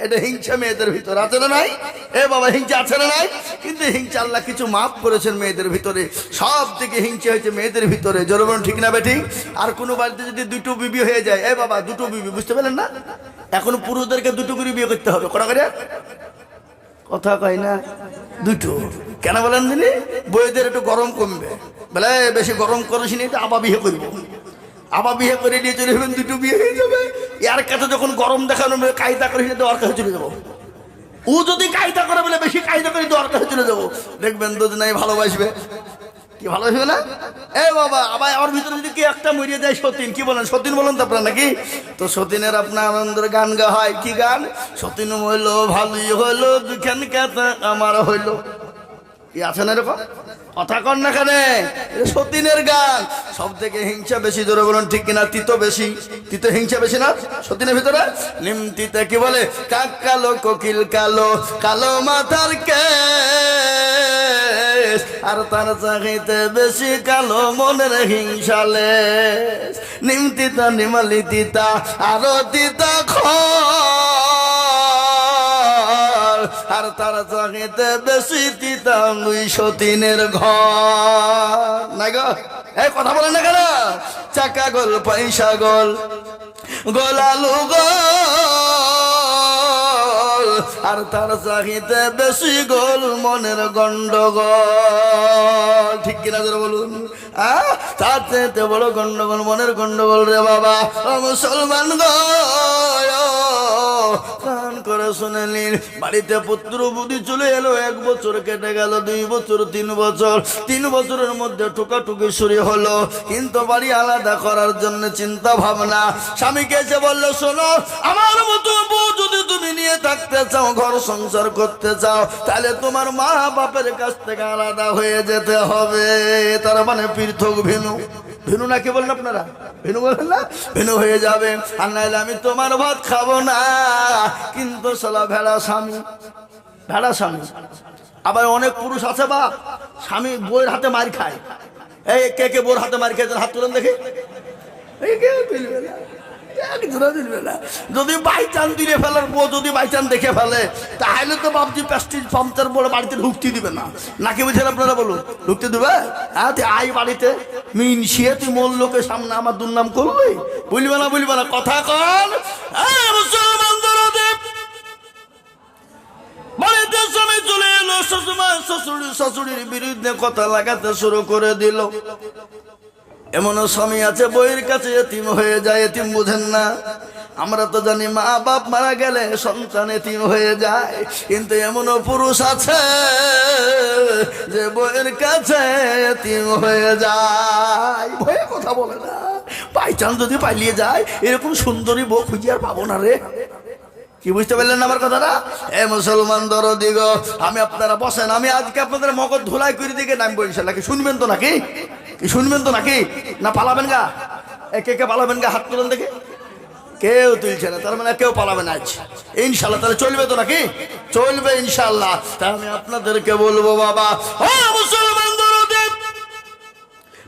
এটা হিংসা মেয়েদের ভিতরে আছে না নাই? এ বাবা হিংসা আছে না নাই? কিন্তু হিংসা আল্লাহ কিছু মাফ করেছেন মেয়েদের ভিতরে। সব থেকে হিংসা হয়েছে মেয়েদের ভিতরে, জোরে বলুন ঠিক না বেঠিক? আর কোনো বাড়িতে যদি দুটো বিবি হয়ে যায়, এ বাবা দুটো বিবি, বুঝতে পারলেন না? এখন পুরুষদেরকে দুটো করে বিয়ে করতে হবে, কটা করে? কথা কয় না, দুটো। কেন বলেন দিলি? বইদের একটু গরম কমবে, বলে বেশি গরম করিস নি তো আবার বিয়ে করবো। আবার বিয়ে করে নিয়ে চলে যাবেন, দুটো বিয়ে হয়ে যাবে। এর কাছে যখন গরম দেখানো কায়দা করিস তো ওর কাছে চলে যাবো। ও যদি কায়দা করে বলে বেশি কায়দা করি তো ওর কাছে চলে যাবো, দেখবেন দুজনেই ভালোবাসবে। কি ভালোবাসবে না? এ বাবা আবার ওর ভিতরে যদি কি একটা মরিয়ে যায় সতীন, কি বলেন? সতীন বলেন তো আপনার নাকি? তো সতীনের আপনার আনন্দের গান গা হয়, কি গান? সতীন হইলো ভালোই হইলো, দুখান কথা আমার হইলো। কি আছে না এরকম? কথা কন না কেন? সতীনের গান। সব থেকে হিংসা বেশি, জোরে বলুন ঠিক কিনা? তিতো বেশি, তিতো হিংসা বেশি না সতীনের ভিতরে? নিমতিতে কি বলে? কাক কালো কোকিল কালো, কালো মাথার কেশ, আর তার চাহিতে বেশি কালো মনের হিংসালে। নিমতিতা নিমালি তিতা, আরো তিতা আর তার চাহিতে বেশি তিতা ওই সতীনের ঘর। না গো, এই কথা বলেন না কেন? চাকা গোল পয়সা গোল, গোলালু গোল, আর তার চাহিতে বেশি গোল মনের গন্ডগোল। ঠিক কিনা ধরে বলুন? তার চাইতে বড় গন্ডগোল মনের গন্ডগোল রে বাবা। ও মুসলমান গো, কান করে শুনে নিন। বাড়িতে পুত্র বুদ্ধি চলে এলো, 1 বছর কেটে গেল, 2 বছর, 3 বছর। 3 বছরের মধ্যে টুকাটুকি শুরু হলো, কিন্তু বাড়ি আলাদা করার জন্য চিন্তা ভাবনা। স্বামীকে এসে বললো, শোনো, আমার মতো বউ যদি তুমি নিয়ে থাকতে চাও, ঘর সংসার করতে চাও, তাহলে তোমার মা বাপের কাছ থেকে আলাদা হয়ে যেতে হবে। তার মানে পৃথক, ভিনু। ভিনু না কি বলেন আপনারা? ভিনু বলেন না? ভিনু হয়ে যাবে। আর নাইলে আমি তোমার ভাত খাবো না। কিন্তু সালা ভেড়া স্বামী, ভেড়া স্বামী। আবার অনেক পুরুষ আছে বা স্বামী বউয়ের হাতে মার খায়। এই কে কে বউর হাতে মার খেয়েছেন? হাত তুলেন দেখি। এই কেউ তুলবে না, একজনও তুলবে না। যদি বাইচান দিলে ফেলার বউ যদি বাইচান দেখে ফেলে, তাহলে তো বাবজি প্যাস্টিজ পাম্পচার বলে বাড়িতে ঢুকতে দিবে না। নাকি বুঝলেন আপনারা? বলুন, ঢুকতে দেবে? হ্যাঁ, তুই আই বাড়িতে মিনসিয়ে তুই মোর লোকের সামনে আমার দুর্নাম করবি? বলবে না, বলবে না। কথা কন। মুসলমান দরদেব বাড়িতে সময় চলে এলো, শাশুড়ির বিরুদ্ধে কথা লাগাতে শুরু করে দিল। এমনও স্বামী আছে বইয়ের কাছে এতিম হয়ে যায়। এতিম বুঝেন না? আমরা তো জানি মা বাপ মারা গেলে সন্তান এতিম হয়ে যায়, কিন্তু এমনও পুরুষ আছে যে বইয়ের কাছে এতিম হয়ে যায়। ভয়ে কথা বলে না। বাইচান্স যদি পালিয়ে যায়, এরকম সুন্দরী বউ খুঁজে আর পাবো না রে। কি বুঝতে পারলেন আমার কথাটা? এ মুসলমান দরদি গো, আমি আপনারা বসেন, আমি আজকে আপনাদের মগজ ধুলাই করে দিকে নামবো ইনশাল্লাহ। কি শুনবেন তো নাকি? কি শুনবেন তো নাকি? না পালাবেন গা? কে কে পালাবেন গা? হাত তুলেন দেখে। কেউ তুলছে না, তার মানে কেউ পালাবে না আজ ইনশাল্লাহ। তাহলে চলবে তো নাকি? চলবে ইনশাল্লাহ। তা আমি আপনাদেরকে বলবো বাবা, ও মুসলমান দরদি,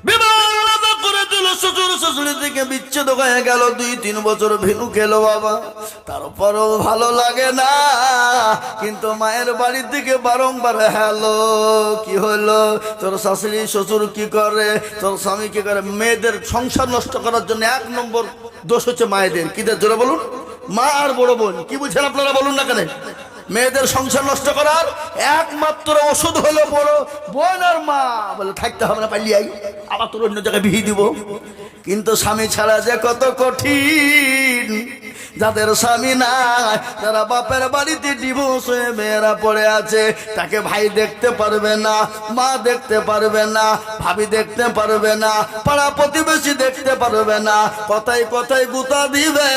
বিবাহ আলাদা করে দিল, শ্বশুর শাশুড়ি থেকে বিচ্ছেদ হয়ে গেল, 2-3 বছর ভিনু খেলো বাবা। তারপরও ভালো লাগে না। কিন্তু মায়ের বাড়ি থেকে বারংবার, হ্যালো কি হলো, তোর শাশুড়ি শ্বশুর কি করে, তোর স্বামী কি করে। মেয়েদের সংসার নষ্ট করার জন্য 1 নম্বর দোষ হচ্ছে মায়েদের। কিদের? জোরে বলুন। মা আর বড় বোন। কি বুঝছেন আপনারা? বলুন না কেন? মেয়েদের সংসার নষ্ট করার একমাত্র ওষুধ হলো বড় বোন আর মা। বলে থাকতে হবে না, পালিয়ে আই, আবার তোর অন্য জায়গায় বিয়ে দিব। কিন্তু স্বামী ছাড়া যে কত কঠিন। যাদের স্বামী নাই, যারা বাপের বাড়িতে ডিভোর্স হয়ে মেয়েরা পড়ে আছে, তাকে ভাই দেখতে পারবে না, মা দেখতে পারবে না, ভাবি দেখতে পারবে না, পাড়া প্রতিবেশী দেখতে পারবে না। কথায় কথায় গুতা দিবে,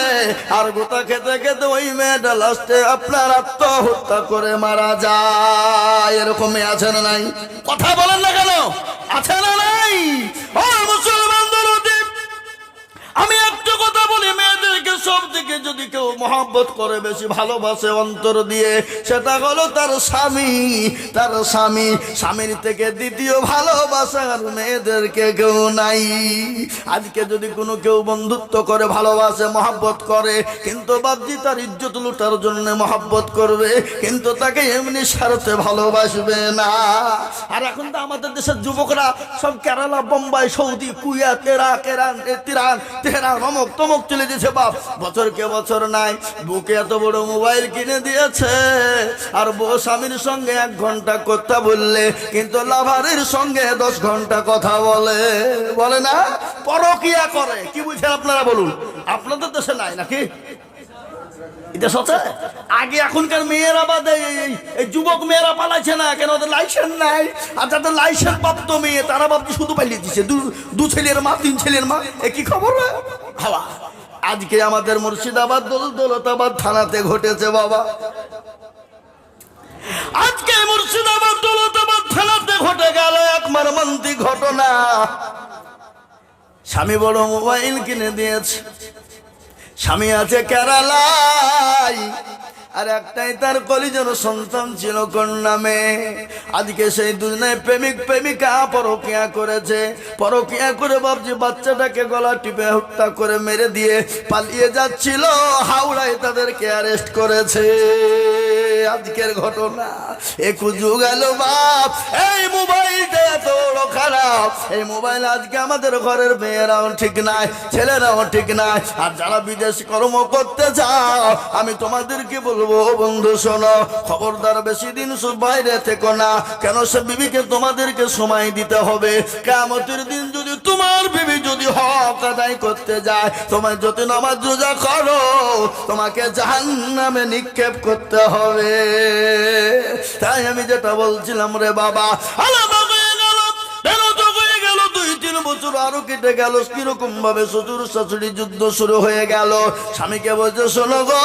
আর গুতা খেতে খেতে ওই মেয়েটা লাস্টে আপনার আত্মহত্যা করে মারা যায়। এরকম মেয়ে আছে না নাই? কথা বলেন না কেন? আছে না নাই? ও মুসলমান দরদি, আমি একটা কথা বলি, মেয়েদেরকে সব থেকে যদি কেউ মহব্বত করে, বেশি ভালোবাসে অন্তর দিয়ে, সেটা হলো তার স্বামী। তার স্বামী, স্বামীর থেকে দ্বিতীয় ভালোবাসার মেয়েদেরকে কেউ নাই। আজকে যদি কোনো কেউ বন্ধুত্ব করে, ভালোবাসে, মহব্বত করে, কিন্তু বাপজি তার ইজ্জত লুটার জন্য মহব্বত করবে, কিন্তু তাকে এমনি স্বার্থে ভালোবাসবে না। আর এখন তো আমাদের দেশের যুবকরা সব Kerala, Bombay, Saudi, Kuwait, Iraq, Tehran, অমুক তমুক চলে যেছে বাপ। বছরকে বছর নাই, বুকে এত বড় মোবাইল কিনে দিয়েছে, আর বউ স্বামীর সঙ্গে 1 ঘন্টা কথা বললে, কিন্তু লাভারের সঙ্গে 10 ঘন্টা কথা বলে না, পরকিয়া করে। কি বুঝেন আপনারা বলুন? আপনাদের দেশে নাই নাকি? এটা সত্যি। আগে এখনকার মেয়েরা বাদ, এই যুবক মেয়েরা পালাইছে না কেন? ওদের লাইসেন্স নাই। আর যাদের লাইসেন্স প্রাপ্ত মেয়ে, তারা ভাবছি শুধু পালিয়ে দিচ্ছে। 2 ছেলের মা, 3 ছেলের মা, এ কি খবর হাওয়া। আজকে আমাদের মুর্শিদাবাদ দৌলতাবাদ থানাতে ঘটেছে বাবা। আজকে মুর্শিদাবাদ দৌলতাবাদ থানাতে ঘটে গেল এক মর্মান্তিক ঘটনা। স্বামী বড় মোবাইল কিনে দিয়েছে, স্বামী আছে কেরালায়, আর একটাই তার কলিজার সন্তান ছিল কন্যা মেয়ে। আজকে সেই দুজনে প্রেমিক প্রেমিকা পরকিয়া করেছে। পরকিয়া করে বাপজি বাচ্চাটাকে গলা টিপে হত্যা করে মেরে দিয়ে পালিয়ে যাচ্ছিল। হাওড়ায় তাদেরকে অ্যারেস্ট করেছে। আজকের ঘটনা। একটু যুগ গেল বাপ, এই মোবাইলটা এত বড় খারাপ। এই মোবাইল আজকে আমাদের ঘরের মেয়েরাও ঠিক নাই, ছেলেরাও ঠিক নাই। আর যারা বিদেশ কর্ম করতে যাও, আমি তোমাদেরকে বলবো বন্ধু শোনো, খবরদার বেশি দিন বাইরে থেকো না। কেন? সে বিবিকে তোমাদেরকে সময় দিতে হবে। কিয়ামতের দিন যদি তোমার বিবি যদি হক আদায় করতে যায়, তোমার যত নামাজ রোজা করো, তোমাকে জাহান্নামে নিক্ষেপ করতে হবে। তাই আমি যেটা বলছিলাম রে বাবা, আলাদা হয়ে গেল, বেরোতে হয়ে গেল 2-3 বছর আরো কেটে গেল। কিরকম ভাবে শ্বশুর শাশুড়ি যুদ্ধ শুরু হয়ে গেল। স্বামীকে বলছে, শোনো গো,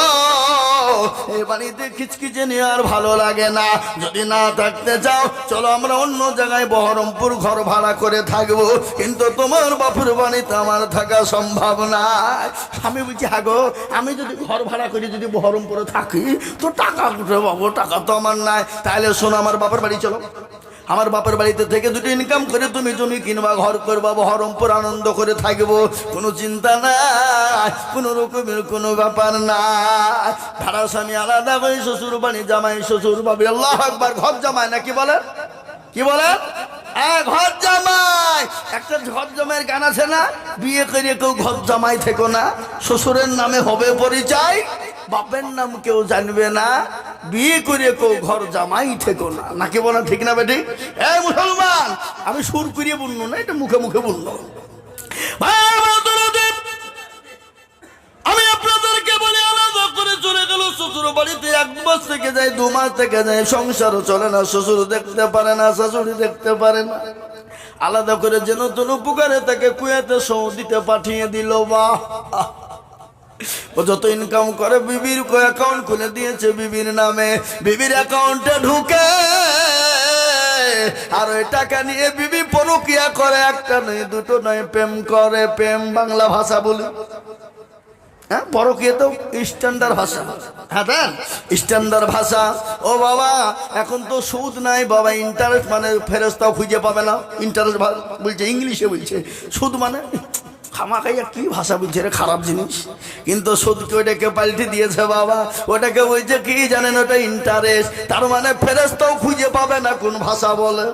এই বাড়িতে খিচখিচে নিয়ে আর ভালো লাগে না। যদি না থাকতে চাও, চলো আমরা অন্য জায়গায় বহরমপুর ঘর ভাড়া করে থাকবো, কিন্তু তোমার বাপুর বাড়িতে আমার থাকা সম্ভব না। আমি বলছি, হ্যাঁ গো, আমি যদি ঘর ভাড়া করে যদি বহরমপুরে থাকি, তো টাকা কোথায় পাবো? টাকা তো আমার নাই। তাহলে শোনো, আমার বাপের বাড়ি চলো। আমার বাপের বাড়িতে থেকে 2টো ইনকাম করে তুমি জমি কিনবা, ঘর করবা, বহরমপুর আনন্দ করে থাকবো, কোনো চিন্তা নাই, কোনো রকমের কোনো ব্যাপার না। ভাড়া স্বামী আলাদা হয়ে শ্বশুর বাড়ি, জামাই শ্বশুর বাড়ি। আল্লাহু আকবার। ঘর জামাই না কি বলে? কি বলে? ঘর জামাই। একটা ঘর জামাইয়ের গান আছে না? বিয়ে করে কেউ ঘর জামাই থেকো না, শ্বশুরের নামে হবে পরিচয়, বাপের নাম কেউ জানবে না, বিয়ে করে কেউ ঘর জামাই থেকো না। নাকি বলা ঠিক না বেটি? এই মুসলমান, আমি সুর করিয়ে বললো না, এটা মুখে মুখে বললো। আমি আপনাদেরকে বলি, আলাদা করে চলে গেল শ্বশুর বাড়িতে। 1 মাস থেকে যায়, 2 মাস থেকে যায়, সংসারও চলে না। শ্বশুর দেখতে পারে না, শাশুড়ি দেখতে পারে না। আলাদা করে যেন তোর উপকারে তাকে কুয়েতে সৌদিতে পাঠিয়ে দিল। বাহ, ও যত ইনকাম করে বিবির অ্যাকাউন্ট খুলে দিয়েছে বিবির নামে। বিবির অ্যাকাউন্টে ঢুকে আর ওই টাকা নিয়ে বিবি পরকিয়া করে। একটা নয়, 2টো নয়, প্রেম করে। প্রেম বাংলা ভাষা বলি, হ্যাঁ, পরকিয়া তো স্ট্যান্ডার্ড ভাষা। হ্যাঁ, দেন স্ট্যান্ডার্ড ভাষা। ও বাবা, এখন তো সুদ নাই বাবা, ইন্টারেস্ট মানে ফেরস্তাও খুঁজে পাবে না। ইন্টারেস্ট বলছে, ইংলিশে বলছে। সুদ মানে খামাখাইয়া কি ভাষা বলছে রে, খারাপ জিনিস। কিন্তু সুদকে ওটাকে পাল্টে দিয়েছে বাবা। ওটাকে বলছে কি জানেন? ওটা ইন্টারেস্ট। তার মানে ফেরেশতাও খুঁজে পাবে না কোন ভাষা বলে।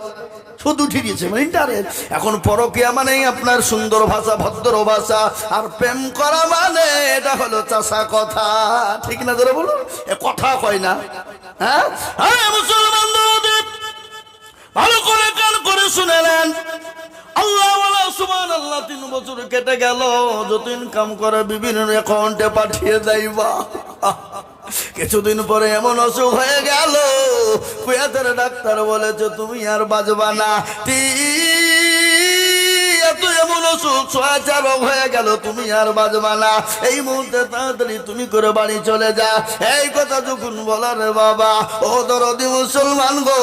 সুদ উঠে দিয়েছে মানে ইন্টারেস্ট। এখন পরকিয়া মানেই আপনার সুন্দর ভাষা, ভদ্র ভাষা। আর প্রেম করা মানে এটা হলো চাষা কথা। ঠিক না? ধরে বলুন, এ কথা কয় না। হ্যাঁ, মুসলমান ভালো করে কান করে শুনেলেন। আল্লাহ সুবহানাল্লাহ। 3 বছর কেটে গেল, যত ইনকাম করে বিভিন্ন অ্যাকাউন্টে পাঠিয়ে দেয়বা। কিছুদিন পরে এমন অসুখ হয়ে গেল, কুয়েতের ডাক্তার বলেছে তুমি আর বাঁচবা না। এমন অসুখ সোয়াচা রোগ হয়ে গেল, তুমি আর বাঁচবা না। এই মুহূর্তে তাড়াতাড়ি তুমি করে বাড়ি চলে যা। এই কথা যখন বলার বাবা, ও দরদি মুসলমান গো,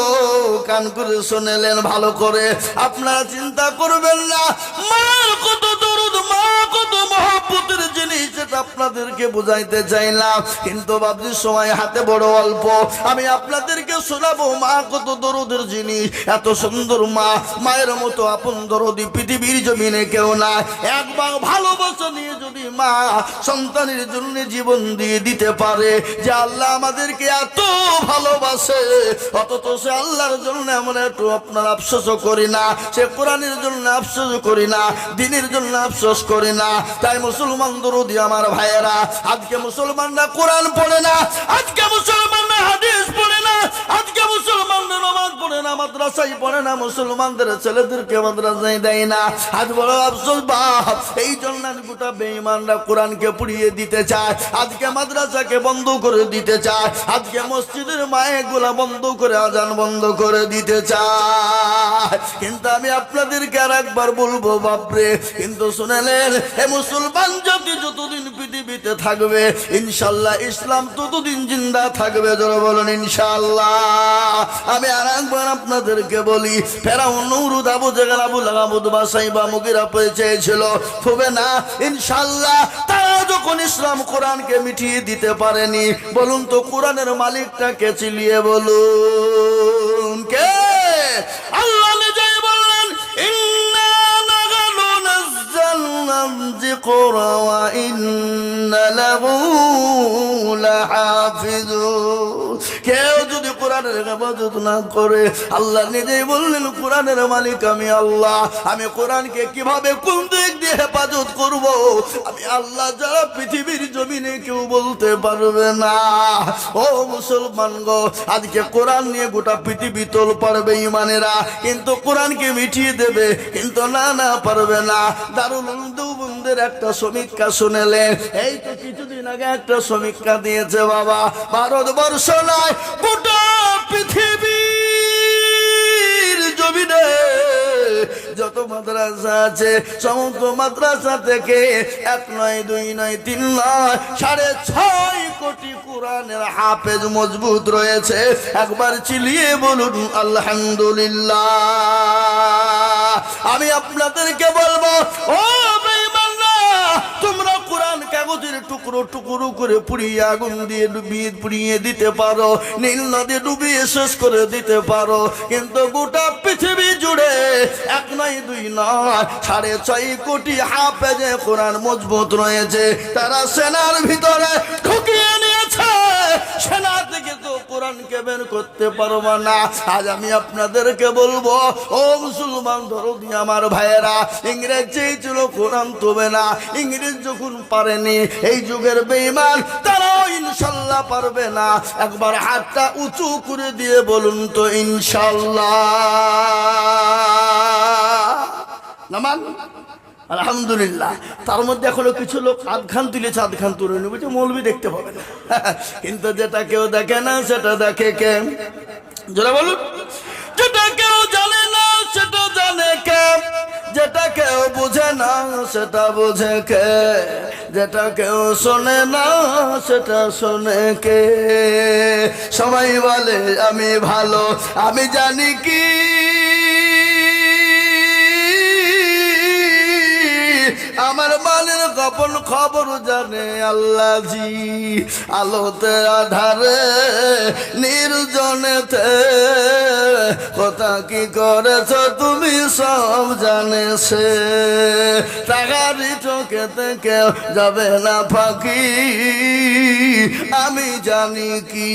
কান করে শুনেলেন ভালো করে। আপনারা চিন্তা করবেন না, মার কত দরদ, মা কত মহব্বতের জিনিস, যেটা আপনাদেরকে বুঝাইতে চাইলাম, কিন্তু ভাবছি সময় হাতে বড় অল্প। আমি আপনাদেরকে শোনাবো মা কত দরদের জিনিস। এত সুন্দর মা, মায়ের মতো আপন দরদি পৃথিবীর জমিনে কেউ না। একবার ভালোবাসা নিয়ে যদি মা সন্তানের জন্য জীবন দিয়ে দিতে পারে, যে আল্লাহ আমাদেরকে এত ভালোবাসে, অথচ সে আল্লাহর জন্য আমরা একটু আপনার আফসোস করি না, সে কোরআনের জন্য আফসোস করি না, দিনের জন্য আফসোস করি না। তাই মুসলমান দরদি আমার ভাইয়েরা, আজকে মুসলমানরা কোরআন পড়ে না, আজকে মুসলমানরা হাদিস পড়ে না, আজকে মুসলমানরা নামাজ পড়ে না, মাদ্রাসায় পড়ে না, মুসলমানদের ছেলেদেরকে মাদ্রাসায় দেয় না। আজ বড় আফসোস বাপ, এই জন্য গোটা বেঈমানরা কোরআনকে পুড়িয়ে দিতে চায়, আজকে মাদ্রাসাকে বন্ধ করে দিতে চায়, আজকে মসজিদের মায়েগুলা বন্ধ করে আজান বন্ধ করে দিতে চায়। কিন্তু আমি আপনাদেরকে আর একবার বলবো বাপরে, কিন্তু শুনেলেন, হে মুসলমান জাতি যতদিন পৃথিবীতে থাকবে, ইনশাল্লাহ ইসলাম ততদিন জিন্দা থাকবে। জোরে বলুন ইনশাল্লাহ। আমি আর একবার আপনাদেরকে বলি, ফেরাউন, নমরুদ, আবু জেহেল, আবু লাহাব, উতবা, সাইবা, মুগীরা চেয়েছিল, হবে না। ইনশাল্লাহ তারা যখন ইসলাম কোরআনকে মিটিয়ে দিতে পারেনি, বলুন তো কোরআনের মালিকটাকে চিলিয়ে বলুন কে? আল্লাহ নিজেই বললেন, ইন্না নাহনু নাযালনা যিকরা ওয়া ইন্না লাহু লাহাফিজুন। কেউ যদি কোরআনের হেফাজত না করে, আল্লাহ নিজেই বললেন কোরআনের মালিক আমি আল্লাহ। আমি কোরআনকে কিভাবে কোন দিক দিয়ে হেফাজত করব, আমি আল্লাহ যারা পৃথিবীর জমিনে কেউ বলতে পারবে না। ও মুসলমান গো, আজকে কোরআন নিয়ে গোটা পৃথিবী তোল পারবে ইমানেরা, কিন্তু কোরআনকে মিটিয়ে দেবে, কিন্তু না পারবে না। দারুল উলুম দেওবন্দের একটা সমীক্ষা শুনেলেন, এই তো কিছুদিন আগে একটা সমীক্ষা দিয়েছে বাবা, ভারতবর্ষ নয় গোটা পৃথিবীর জমিনে যত মাদ্রাসা আছে, সমস্ত মাদ্রাসা থেকে 1 নয় 2 নয় 3 নয় 6.5 কোটি কোরআনের হাফেজ মজবুত রয়েছে। একবার চিলিয়ে বলুন আলহামদুলিল্লাহ। আমি আপনাদেরকে বলবো, ও বেঈমানরা, তোমরা কোরআন কাগজের টুকরো টুকরো করে পুড়িয়ে আগুন দিয়ে পুড়িয়ে দিতে পারো, নীল নদী ডুবিয়ে শেষ করে দিতে পারো, কিন্তু গোটা পৃথিবী জুড়ে 1 নয় 2 নয় 6.5 কোটি হাফেজে কোরআন মজবুত রয়েছে। তারা সেনার ভিতরে ঢুকিয়ে নিয়েছে, সেনা থেকে তো কোরআনকে বের করতে পারবো না। আজ আমি আপনাদেরকে বলবো, ও মুসলমান দরদি আমার ভাইয়েরা, ইংরেজ চেয়েছিল কোরআন তবে না, ইংরেজ যখন পারেনি, এই যুগের বেঈমান তারাও ইনশাল্লাহ পারবে না। একবার হাতটা উঁচু করে দিয়ে বলুন তো ইনশাল্লাহ। নামান আলহামদুলিল্লাহ। তার মধ্যে এখনো কিছু লোক আধখান তুলেছে, আধখান তুলে নেবে, মৌলবি দেখতে পাবে না, কিন্তু যেটা কেউ দেখে না সেটা দেখে কে? যারা বলুন, যেটা কেউ জানে না সেটা জানে কে? যেটা কেউ বুঝে না সেটা বুঝে কে? যেটা কেউ শোনে না সেটা শোনে কে? সবাই বলে আমি ভালো, আমি জানি কি আমার মানের গোপন খবর জানে আল্লাহ জি। আলোতে আধারে নির্জনেতে কথা কি করেছ তুমি সব জানে সে। টাকারি চোখেতে কেউ যাবে না ফাঁকি, আমি জানি কি।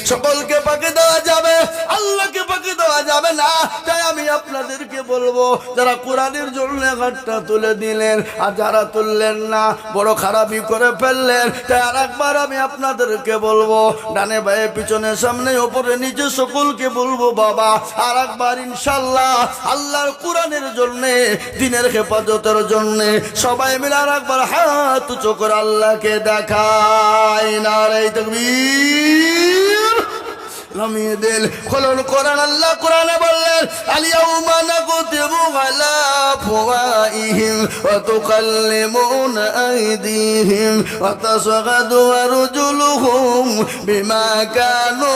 সকলকে পাকে দেওয়া যাবে, আল্লাহকে পাকে দেওয়া যাবে না। তাই আমি আপনাদেরকে বলবো, যারা কোরআনের জন্য ঘাটটা তুলে দিলেন আর যারা তুললেন না, বড় খারাপি করে ফেললেন। তাই আর একবার আমি আপনাদেরকে বলবো, ডানে বায়ে পিছনে সামনে ওপরে নিচে সকলকে বলবো, বাবা আর একবার ইনশাল্লাহ আল্লাহর কোরআনের জন্য, দিনের হেফাজতের জন্য সবাই মিলে আর একবার হাত উঁচু করে আল্লাহকে দেখাই। নারে তাকবীর। নামিয়ে দিল খোলন কোরআন। আল্লাহ কোরআনে বললেন, আলিয়াউমা নাকতিমু আলা আফওয়াহিহিম ওয়া তুকাল্লিমুনা আইদিহিম ওয়া তাশহাদু আরজুলুহুম বিমা কানু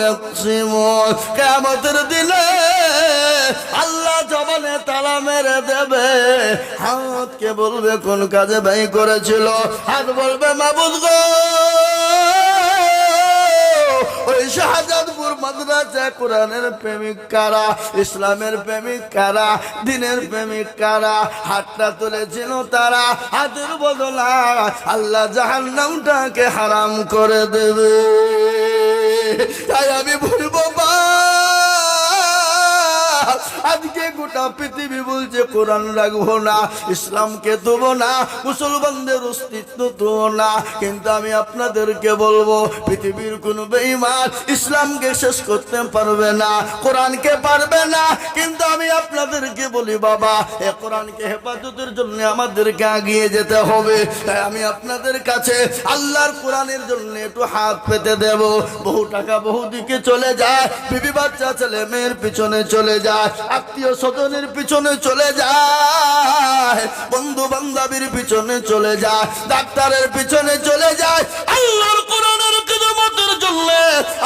ইয়াকসিমুন। কিয়ামতের দিনে আল্লাহ জবানে তালা মেরে দেবে। হাতকে বলবে কোন কাজে ব্যয় করেছিল, হাত বলবে মাবুদ গো, ওই শাহজাদপুর মাদ্রাসা কোরআনের প্রেমিক কারা, ইসলামের প্রেমিক কারা, দিনের প্রেমিক কারা, হাতটা তুলেছিল তারা, হাতের বদলা আল্লাহ জাহান্নামটাকে হারাম করে দেবে। তাই আমি বলবো আজকে গোটা পৃথিবী বলছে কোরআন রাখবো না, ইসলামকে দেবো না, মুসলমানদের অস্তিত্ব দেবো না, কিন্তু আমি আপনাদেরকে বলবো পৃথিবীর কোন বেঈমান ইসলামকে শেষ করতে পারবে না, কোরআনকে পারবে না। কিন্তু আমি আপনাদেরকে বলি বাবা, এ কোরআনকে হেফাজতের জন্য আমাদেরকে এগিয়ে যেতে হবে। তাই আমি আপনাদের কাছে আল্লাহর কোরআনের জন্য একটু হাত পেতে দেব। বহু টাকা বহু দিকে চলে যায়, বিবি বাচ্চা ছেলে মেয়ের পিছনে চলে যায়, আত্মীয় স্বজনের পিছনে চলে যায়, বন্ধু বান্ধবীর পিছনে চলে যায়, ডাক্তারের পিছনে চলে যায়। আল্লাহর কোরআনের খিদমতের জন্য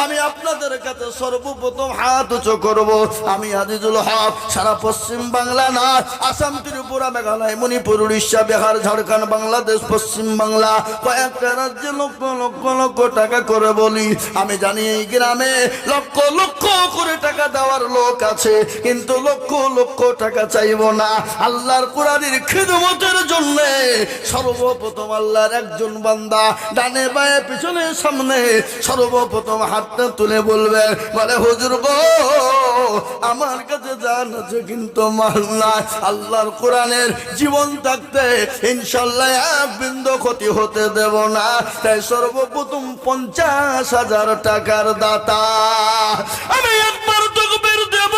আমি আপনাদের কাছে সর্বপ্রথম হাত উঁচু করব। আমি আজিজুল হক সারা পশ্চিম বাংলা না, আসাম, ত্রিপুরা, মেঘালয়, মণিপুর, উড়িষ্যা, বিহার, ঝাড়খণ্ড, বাংলাদেশ, পশ্চিম বাংলা কয়েকটা রাজ্যে লক্ষ লক্ষ লক্ষ টাকা করে বলি। আমি জানি এই গ্রামে লক্ষ লক্ষ করে টাকা দেওয়ার লোক আছে, কিন্তু লক্ষ লক্ষ টাকা চাইব না। আল্লাহর কোরআনের খিদমতের জন্য সর্বপ্রথম আল্লাহর একজন বান্দা ডানে বায়ে পিছনে সামনে সর্বপ্রথম হাতটা তুলে বলবে, বলে হুজুর গো আমার কাছে জান আছে কিন্তু মাল নাই, আল্লাহর কোরআনের জীবন থাকতে ইনশাআল্লাহ এক বিন্দু ক্ষতি হতে দেব না। তাই সর্বপ্রথম 50,000 টাকার দাতা আমি একবার তাকবীর দেব।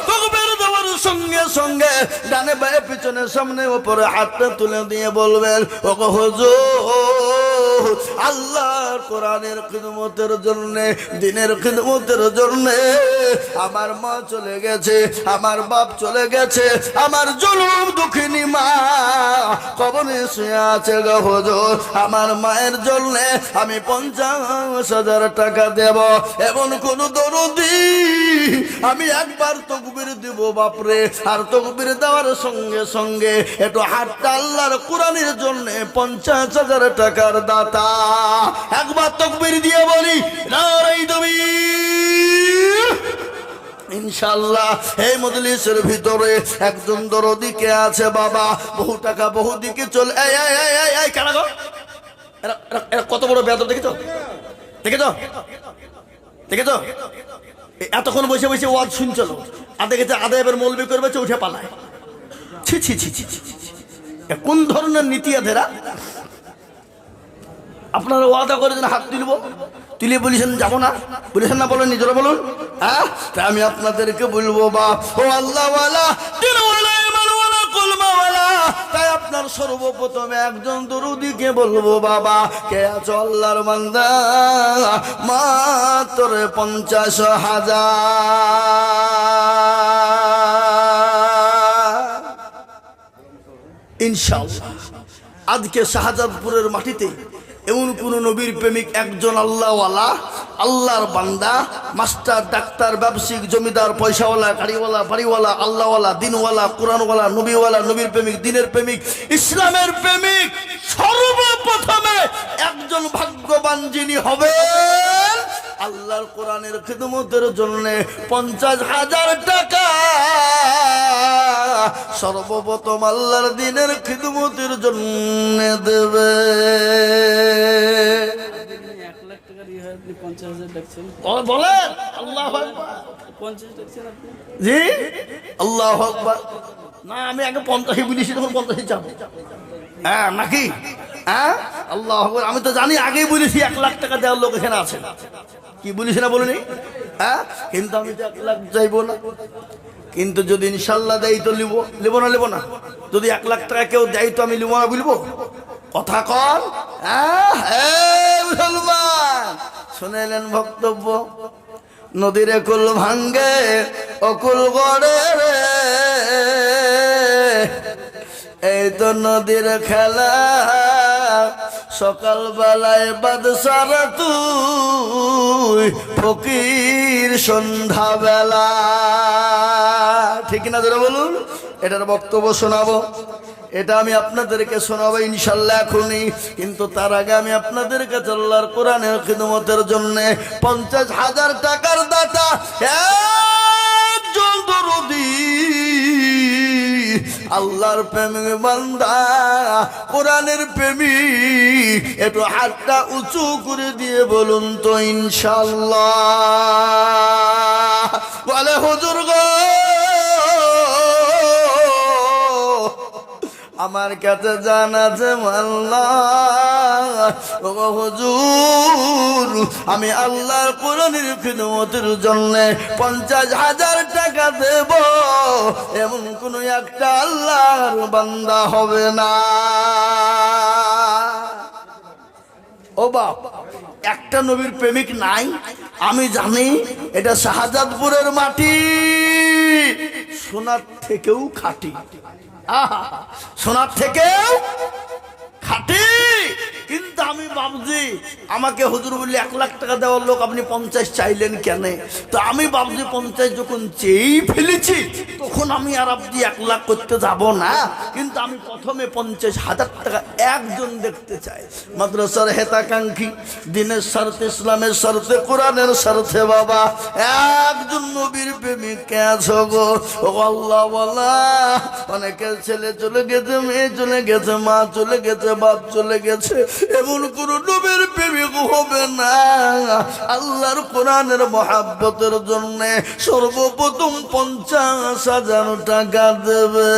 তাকবীর দেওয়ার সঙ্গে সঙ্গে ডানে বায়ে পিছনে সামনে উপরে হাতটা তুলে দিয়ে বলবেন, ওগো হুজুর আল্লাহর কোরআনের খিদমতের জন্য, দিনের খিদমতের জন্য আমার মা চলে গেছে, আমার বাপ চলে গেছে, আমার জনম দুঃখিনী মা কবরে শুয়ে আছে গো হুজুর, আমার মায়ের জন্য আমি 50,000 টাকা দেব। এমন কোন দরদি আমি একবার তাকবীর দিব বাপরে, আর তাকবীর দেওয়ার সঙ্গে সঙ্গে একটু হাতটা আল্লাহর কোরআনের জন্য 50,000 টাকার দাতা একবার তাকবীর দিয়ে বলি নারায়ে তাকবীর। ইনশাআল্লাহ এই মজলিসের ভিতরে একজন দরদি কে আছে বাবা, বহু টাকা বহু দিকে চলে। এই কারা গো, এরা কত বড় বেয়াদব দেখেছো, দেখেছো, দেখেছো? এতক্ষণ বসে বসে ওয়াজ শুনছিল, আদে গেছে আদায়ের মৌলবি করবে, উঠে পালায়। ছি ছি ছি ছি ছি, কোন ধরনের নীতি এদেরা? আপনারা ওয়াদা করেছেন হাত তুলবো, তুলে বলেছেন যাবো না, বলেছেন না, বলেন নিজেরা বলুন। হ্যাঁ, তাই আমি আপনাদেরকে বলবো বা ও আল্লাহওয়ালা, দিনওয়ালা, ইমানওয়ালা, কলমাওয়ালা, তাই আপনার সর্বপ্রথম একজন দরুদিকে বলবো বাবা, কে আছো আল্লাহর বান্দা, মাত্র 50,000 ইনশাআল্লাহ। আজকে শাহজাদপুরের মাটিতে এমন কোন নবীর প্রেমিক একজন আল্লাহওয়ালা, আল্লাহর বান্দা, মাস্টার, ডাক্তার, ব্যবসায়িক, জমিদার, পয়সাওয়ালা, গাড়িওয়ালা, বাড়িওয়ালা, আল্লাহওয়ালা, দিনওয়ালা, কোরআনওয়ালা, নবীওয়ালা, নবীর প্রেমিক, দিনের প্রেমিক, ইসলামের প্রেমিক, সর্বপ্রথমে একজন ভাগ্যবান যিনি হবেন আল্লাহর কোরআনের খিদমতের জন্য 50,000 টাকা সর্বপ্রথম আল্লাহর দিনের খিদমতের জন্য দেবে। 1,00,000 টাকার ইয়ে হয়, আপনি 50,000 ডাকছেন, বলেন আল্লাহু আকবার। 50 ডাকছেন আপনি? জি, আল্লাহু আকবার। না, আমি আগে 50 বলেছি, তখন 50 চাপ। হ্যাঁ নাকি? হ্যাঁ, আল্লাহু আকবার। আমি তো জানি, আগেই বলেছি 1,00,000 টাকা দেওয়ার লোক এখানে আছে। কি বলিস না বলিনি? হ্যাঁ, কিন্তু আমি তো 1,00,000 চাইবো না, কিন্তু যদি ইনশাল্লাহ দেয় তো লিব, লিব না লিব না। যদি 1,00,000 টাকা কেউ দেয় তো আমি লিব না, বলবো কথা কন। হ্যাঁ মুসলমান, শুনেলেন বক্তব্য, নদীরে কুল ভাঙ্গে অকুল গড়ে রে, এই তো নদীর খেলা, সকাল বেলায় বাদশারা তুই, ফকির সন্ধ্যা বেলা। ঠিক না যারা বলুন, এটার বক্তব্য শোনাবো, এটা আমি আপনাদেরকে শোনাবো ইনশাল্লাহ এখনই। কিন্তু তার আগে আমি আপনাদের কাছে আল্লাহর কোরআনের খিদমতের জন্য 50,000 টাকার দাতা একজন দরদি আল্লাহর প্রেমিক বান্দা, কোরআনের প্রেমিক, একটু হাতটা উঁচু করে দিয়ে বলুন তো ইনশাল্লাহ। বলে হুজুর গো, আমার কাছে জানা আছে আল্লাহ হুজুর, আমি আল্লাহর কোরআনের খিদমতের জন্য 50,000 টাকা দেব, এমন কোন একটা আল্লাহর বান্দা হবে না। ও বাপ, একটা নবীর প্রেমিক নাই? আমি জানি এটা শাহজাদপুরের মাটি, সোনার থেকেও খাঁটি, সোনার থেকেও খাঁটি। কিন্তু আমি ভাবছি, আমাকে হুজুর বললে 1 লাখ টাকা দেওয়ার লোক, আপনি 50 চাইলেন কেন? তো আমি ভাবছি 50 যখন চেয়েই ফেলেছি, তখন আমি আর আপনি 1 লাখ করতে যাব না। কিন্তু আমি প্রথমে 50,000 টাকা একজন দেখতে চাই, মাদ্রাসার হেতাকাঙ্ক্ষী, দিনের স্বার্থে, ইসলামের স্বার্থে, কোরআনের স্বার্থে বাবা, একজন নবীর প্রেমিক কে আছো গো? ও আল্লাহ বলা, অনেকের ছেলে চলে গেছে, মেয়ে চলে গেছে, মা চলে গেছে, বাপ চলে গেছে, এমন কোন নবীর প্রেমিক হবে না আল্লাহর কোরআনের মহাব্বতের জন্য সর্বপ্রথম 50,000 টাকা দেবে।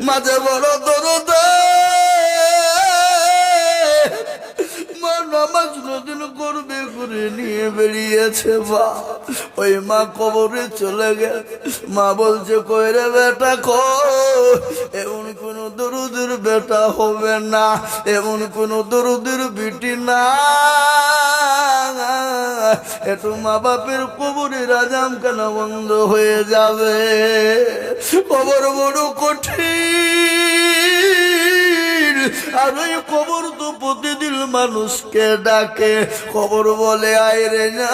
মাঝে বড় দরদ নামাজ নদিন করবে করে নিয়ে বেরিয়েছে, বা ওই মা কবরে চলে গেছে। মা বলছে কই রে বেটা কই? এমন কোন দরুদের বেটা হবে না, এমন কোন দরুদের বিটি না। একটু মা বাপের কবরের আজাম কেন বন্ধ হয়ে যাবে? কবর বড় কঠিন, আর ওই কবর তো প্রতিদিন মানুষকে ডাকে। কবর বলে আয় রে না,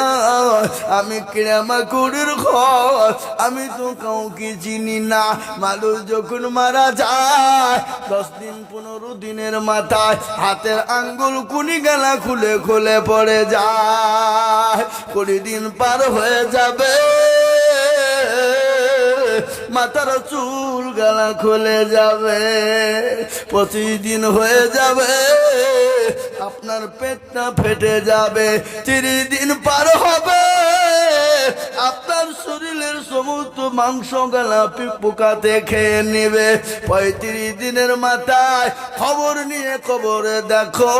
আমি কিরামাকুড়ির ঘর, আমি তো কাউকে চিনি না। মানুষ যখন মারা যায় 10 দিন 15 দিনের মাথায় হাতের আঙ্গুল কুনি গেলা খুলে খুলে পড়ে যায়। 20 দিন পার হয়ে যাবে, মাথার চুল গালা খুলে যাবে, 25 দিন হয়ে যাবে, আপনার পেটটা ফেটে যাবে, 30 দিন পার হবে, আপনার শরীরের সমস্ত মাংস গালা পোকাতে খেয়ে নেবে। 35 দিনের মাথায় খবর নিয়ে কবরে দেখো,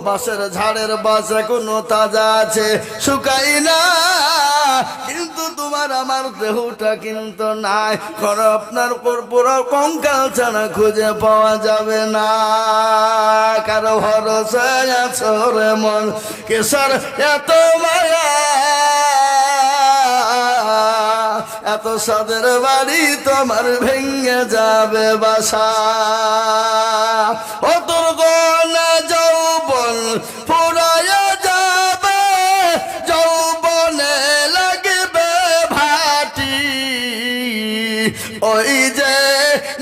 বাঁশের ঝাড়ের বাস এখনো তাজা আছে, শুকাই না, কিন্তু তোমার আমার দেহটা কিন্তু নাই। আপনার পুরো কঙ্কাল ছাড়া খুঁজে পাওয়া যাবে না। কারো ভরসা আছো রে মন, কেশর এত মায়া, এত সাদের বাড়ি তোমার ভেঙে যাবে বাসা। ও তোর গনা যৌবন ফুরায়া যাবে, যৌবনে লাগবে ভাটি, ওই যে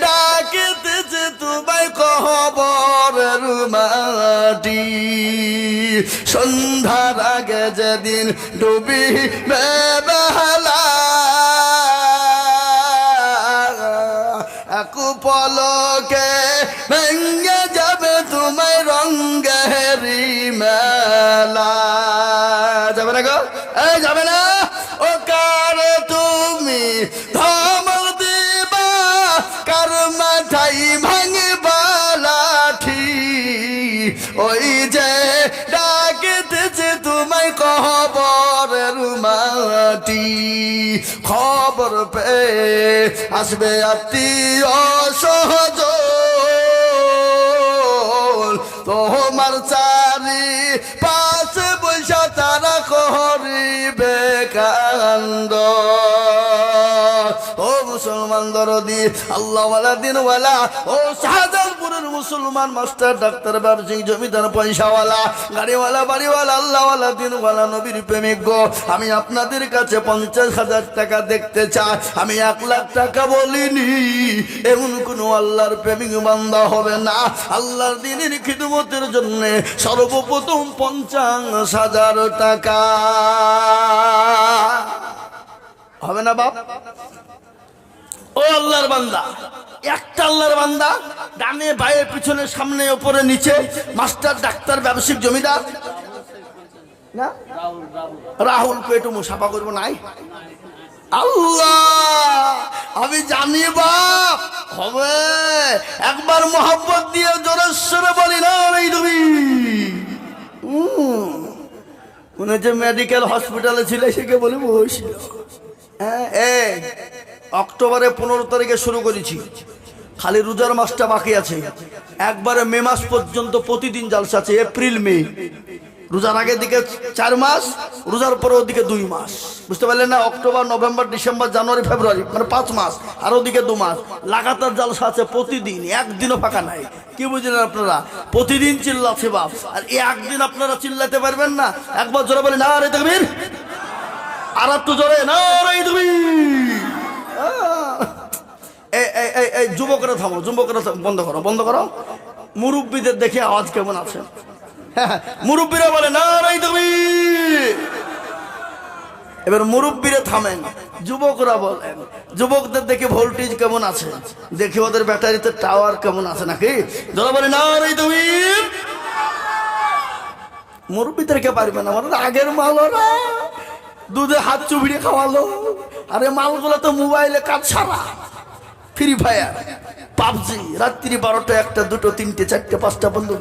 ডাকিতেছে তোমায় কবরের মাটি। সন্ধ্যার আগে যেদিন ডুবিবে বেলা, এক পলকে ভেঙে যাবে তোমায় রঙ্গেরি মেলা। যাবে না গো? এই যাবে না? ও কার তুমি ধমক দিবা, কার মাথাই ভাঙিবা লাঠি, ওই যে ডাকিতেছে তোমায় কবরের মাটি। খবর পেয়ে আসবে আত্মীয় সহজন, তোমার চারি পাশে বৈশা তারা করিবে কান্দ। ও মুসলমান দরদি, আল্লাহওয়ালা দিনওয়ালা, ও শাহজাদপুর বনের মুসলমান মাস্টার ডাক্তার ব্যবসায়ী জমিদার পয়সাওয়ালা গাড়িওয়ালা বাড়িওয়ালা আল্লাহওয়ালা দিনওয়ালা নবীর প্রেমিক গো, আমি আপনাদের কাছে 50,000 টাকা দেখতে চাই। আমি 1 লাখ টাকা বলিনি। এমন কোন আল্লাহর প্রেমিক বান্দা হবে না আল্লাহর দ্বীনের খিদমতের জন্য সর্বপ্রথম 50,000 টাকা হবে না বাপ? ও আল্লাহর বান্দা, একটা আল্লাহর বান্দা, ডানে বায়ে পিছনে সামনে উপরে নিচে, মাস্টার ডাক্তার ব্যবসায়িক জমিদার না, রাহুল কে একটু মুসাফা করবো নাই? আল্লাহ আমি জানি বাপ হবে। একবার মোহাম্মত দিয়ে জোরেশ্বরে বলি না এই তুমি মনে হচ্ছে মেডিকেল হসপিটালে ছিল, সেকে বলি বসিল। হ্যাঁ, অক্টোবরে 15 তারিখে শুরু করেছি, খালি রোজার মাসটা বাকি আছে। একবারে মে মাস পর্যন্ত প্রতিদিন জালসা আছে। এপ্রিল মে, রোজার আগের দিকে 4 মাস, রোজার পরে ওদিকে 2 মাস, বুঝতে পারলেন না? অক্টোবর নভেম্বর ডিসেম্বর জানুয়ারি ফেব্রুয়ারি, মানে 5 মাস, আর ওদিকে 2 মাস লাগাতার জালসা আছে প্রতিদিন, একদিনও ফাঁকা নাই। কি বুঝলেন আপনারা? প্রতিদিন চিল্লাচ্ছে বাপ, আর একদিন আপনারা চিল্লাতে পারবেন না? একবার জোরে বলে না রে তাকবীর, আর একটু জোরে না রে তাকবীর। এই যুবকরা থামো, যুবকরা বন্ধ করো, বন্ধ করো। মুরব্বীদের দেখে আওয়াজ কেমন আছে? মুরব্বীরা বলে না রে তাকবীর। এবার মুরব্বীরা থামেন, যুবকরা বলেন। যুবকদের দেখে ভোল্টেজ কেমন আছে, দেখে ওদের ব্যাটারিতে টাওয়ার কেমন আছে নাকি? যারা বলে না রে তাকবীর। মুরব্বীদেরকে পারবে না, মানে আগের মাল ওরা দুধে হাত চুবিয়ে খাওয়ালো। আরে মালগুলো তো মোবাইলে কাজ ছাড়া, ফ্রি ফায়ার, পাবজি, রাত্রি 12টা 1টা 2টো 3টে 4টে 5টা বন্ধু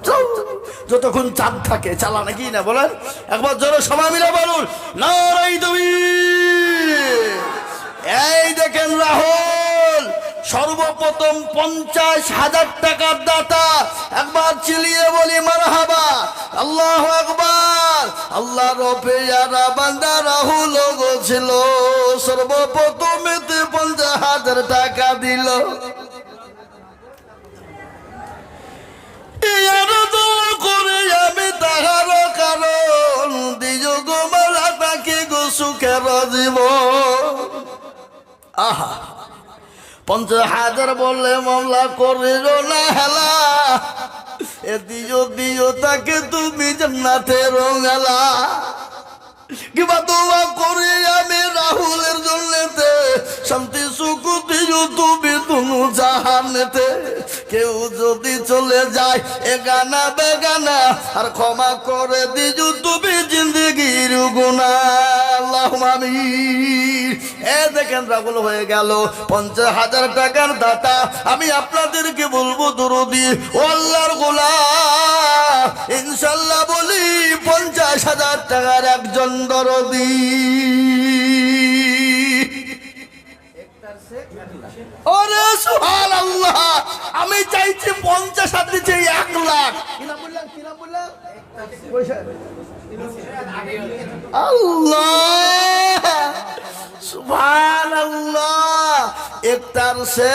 যতক্ষণ চাঁদ থাকে চালা নাকি না বলেন? একবার জোরে সবাই মিলে বলুন না রে তাকবীর। এই দেখেন রাহুল সর্বপ্রথম 50,000 টাকার দাতা, একবার চিলিয়ে বলি মারহাবা, আল্লাহু আকবার। আল্লাহ রবেয়ারা বান্দা রাহুল ছিল, সর্বপ্রথম 50,000 টাকা দিল। করে আমি তাহার কারণ দিও গো মালা তাকে গো সুখের জীবন। আহা 50,000 বললে মামলা করিল না হেলা, এ দিও দিও তাকে তুমি জান্নাতের রঙালা। কিবা দোয়া করি আমি রাহুলের জন্যতে, শান্তি সুখ দিও তুমি দুনু জাহানেতে। কেউ যদি চলে যায় এগানা বেগানা, আর ক্ষমা করে দিও তুমি জিন্দগির গুনাহ। আল্লাহুম্মা আমিন। এ দেখেন রাহুল হয়ে গেল 50,000 টাকার দাতা। আমি আপনাদেরকে বলবো দরুদি ও আল্লাহর গোলাম, ইনশাআল্লাহ বলি 50,000 টাকার একজন দরদি। ওরে সুবহানাল্লাহ, আমি চাইছি 50 আর দিচ্ছে 1 লাখ। কি নাম বললেন? কি নাম বললেন? আল্লাহ সুবহানাল্লাহ। একটার সে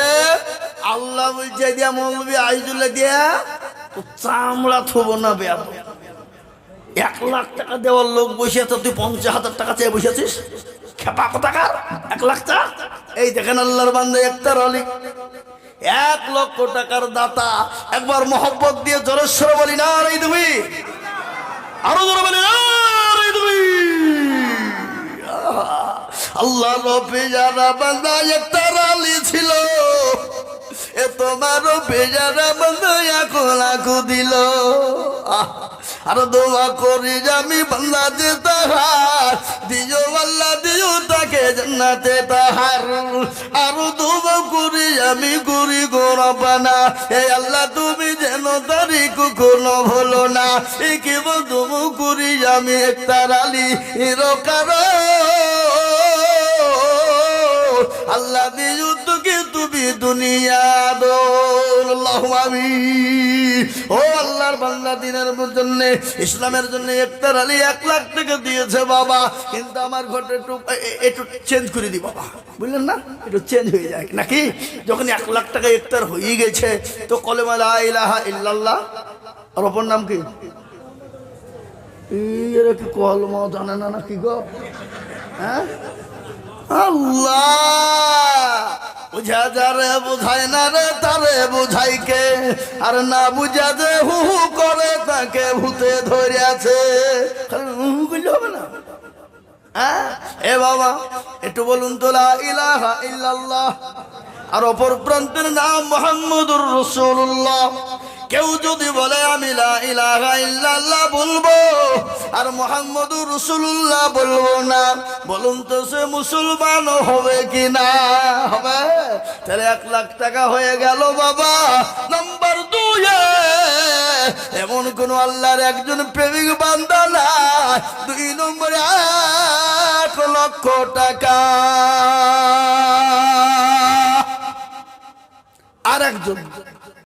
আল্লাহ বলছে দিয়া মৌলবি আইজুল্লাহ দিয়া চামড়া থব না বেয়া। 1 লাখ টাকা দেওয়ার লোক বসে আছে, তুই 50,000 টাকা চেয়ে বসেছিস? খেপা কোথাকার 1 লাখ টাকা। এই দেখেন আল্লাহর বান্দা একটার অলি 1 লক্ষ টাকার দাতা। একবার মোহব্বত দিয়ে জোরেশ্বর বলি না রে তুমি, আরো জোরে বলি না রে তুমি। আল্লাহ রবে যারা বান্দা একটার অলি ছিল, এ তোমারও বেজারা বান্দা 1 লাখ দিল। আর দোয়া করি আমি বান্দা যে তাহার দিও আল্লাহ দিও তাকে জান্নাতে তাহার। আর দোয়া করি আমি করি গো রব্বানা, হে আল্লাহ তুমি যেন তারিখ কোনো ভুলো না। এই কেবল দোয়া করি আমি একটার আলী হিরকার, আল্লাহ দিও তোকে তুমি দুনিয়া দো। আল্লাহুম্মা আমিন। ও আল্লাহর বাংলা দিনের জন্য, ইসলামের জন্য ইফতার আলী 1 লাখ টাকা দিয়েছে বাবা, কিন্তু আমার ঘরটা একটু চেঞ্জ করে দি বাবা, বুঝলেন না, একটু চেঞ্জ হয়ে যায় নাকি। যখন 1 লাখ টাকা ইফতার হয়ে গেছে তো কলেমা লা ইলাহা ইল্লাল্লাহ, আর অপর নাম কি? এরা কি কলমা জানে না নাকি গো? হ্যাঁ, আল্লাহ বুঝা যারে বুঝায় না রে তারে বুঝাই কে, আর না বুঝা যে হু হু করে তাকে ভূতে ধরে আছে। খালি হু হু করলে হবে না। হ্যাঁ, এ বাবা একটু বলুন তো লা ইলাহা ইল্লাল্লাহ, আর অপর প্রান্তের নাম মুহাম্মদুর রাসূলুল্লাহ। কেউ যদি বলে আমি লা ইলাহা ইল্লাল্লাহ বলবো আর মুহাম্মদুর রাসূলুল্লাহ বলবো না, বলুন তো সে মুসলমান হবে কি না হবে? তাহলে 1 লাখ টাকা হয়ে গেল বাবা। নাম্বার 2, এমন কোন আল্লাহর একজন প্রেমিক বান্দা না। 2 নম্বরে 1 লক্ষ টাকা আর একজন